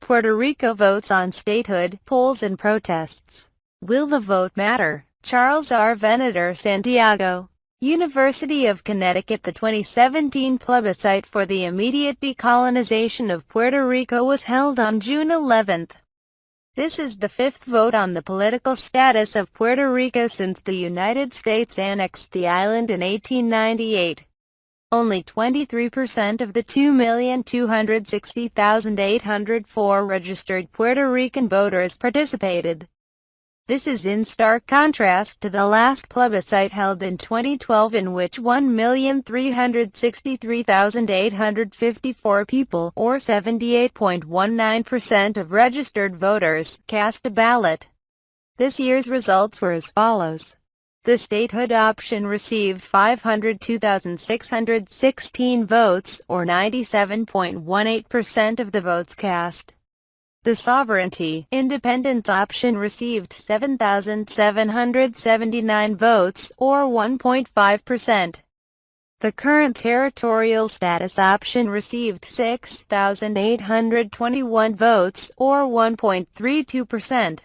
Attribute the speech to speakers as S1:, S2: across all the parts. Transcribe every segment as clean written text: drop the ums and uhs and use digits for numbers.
S1: Puerto Rico votes on statehood, polls and protests. Will the vote matter? Charles R. Venator-Santiago, University of Connecticut. The 2017 plebiscite for the immediate decolonization of Puerto Rico was held on June 11. This is the fifth vote on the political status of Puerto Rico since the United States annexed the island in 1898. Only 23% of the 2,260,804 registered Puerto Rican voters participated. This is in stark contrast to the last plebiscite held in 2012, in which 1,363,854 people, or 78.19% of registered voters, cast a ballot. This year's results were as follows. The statehood option received 502,616 votes, or 97.18% of the votes cast. The sovereignty, independence option received 7,779 votes, or 1.5%. The current territorial status option received 6,821 votes, or 1.32%.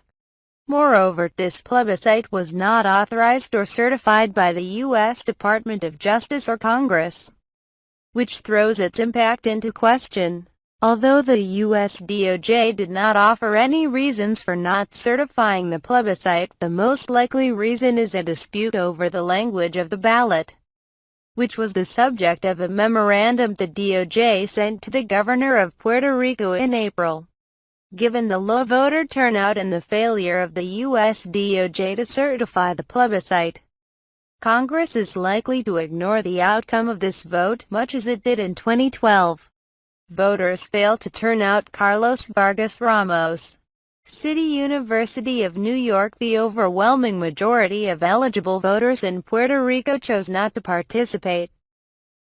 S1: Moreover, this plebiscite was not authorized or certified by the U.S. Department of Justice or Congress, which throws its impact into question. Although the U.S. DOJ did not offer any reasons for not certifying the plebiscite, the most likely reason is a dispute over the language of the ballot, which was the subject of a memorandum the DOJ sent to the governor of Puerto Rico in April. Given the low voter turnout and the failure of the U.S. DOJ to certify the plebiscite, Congress is likely to ignore the outcome of this vote, much as it did in 2012. Voters failed to turn out. Carlos Vargas Ramos, City University of New York. The overwhelming majority of eligible voters in Puerto Rico chose not to participate.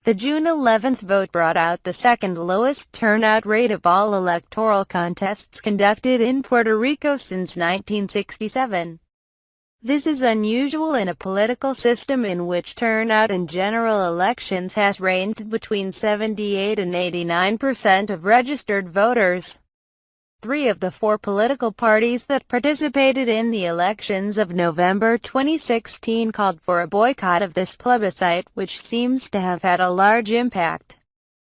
S1: The June 11 vote brought out the second lowest turnout rate of all electoral contests conducted in Puerto Rico since 1967. This is unusual in a political system in which turnout in general elections has ranged between 78 and 89% of registered voters. Three of the four political parties that participated in the elections of November 2016 called for a boycott of this plebiscite, which seems to have had a large impact.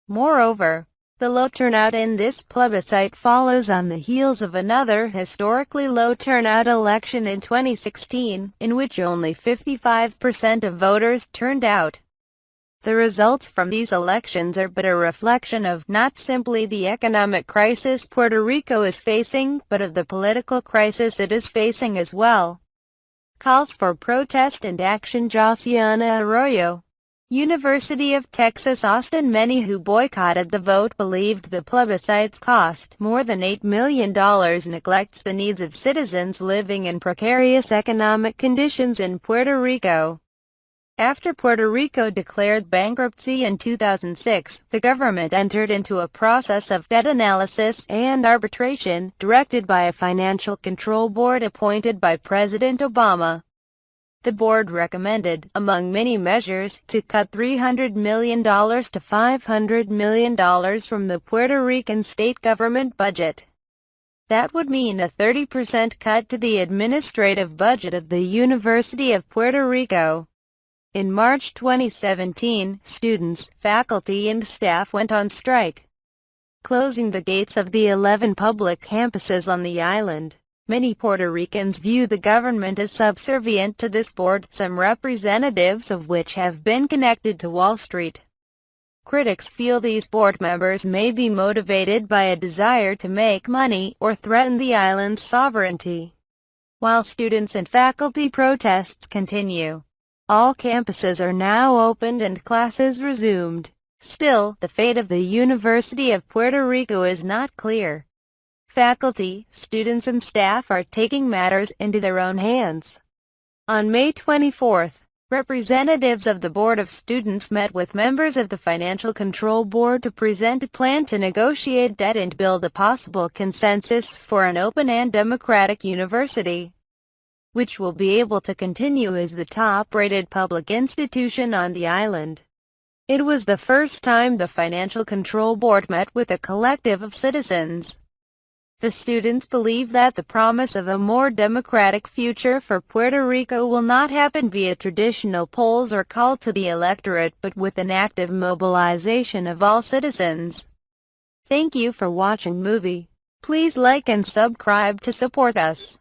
S1: Moreover, the low turnout in this plebiscite follows on the heels of another historically low turnout election in 2016, in which only 55% of voters turned out. The results from these elections are but a reflection of not simply the economic crisis Puerto Rico is facing, but of the political crisis it is facing as well. Calls for protest and action. Josiana Arroyo, University of Texas Austin. Many who boycotted the vote believed the plebiscite's cost more than $8 million neglects the needs of citizens living in precarious economic conditions in Puerto Rico. After Puerto Rico declared bankruptcy in 2006, the government entered into a process of debt analysis and arbitration, directed by a financial control board appointed by President Obama. The board recommended, among many measures, to cut $300 million to $500 million from the Puerto Rican state government budget. That would mean a 30% cut to the administrative budget of the University of Puerto Rico. In March 2017, students, faculty and staff went on strike, closing the gates of the 11 public campuses on the island. Many Puerto Ricans view the government as subservient to this board, some representatives of which have been connected to Wall Street. Critics feel these board members may be motivated by a desire to make money or threaten the island's sovereignty. While students and faculty protests continue, all campuses are now opened and classes resumed. Still, the fate of the University of Puerto Rico is not clear. Faculty, students and staff are taking matters into their own hands. On May 24, representatives of the Board of Students met with members of the Financial Control Board to present a plan to negotiate debt and build a possible consensus for an open and democratic university, which will be able to continue as the top-rated public institution on the island. It was the first time the Financial Control Board met with a collective of citizens. The students believe that the promise of a more democratic future for Puerto Rico will not happen via traditional polls or call to the electorate, but with an active mobilization of all citizens. Thank you for watching movie. Please like and subscribe to support us.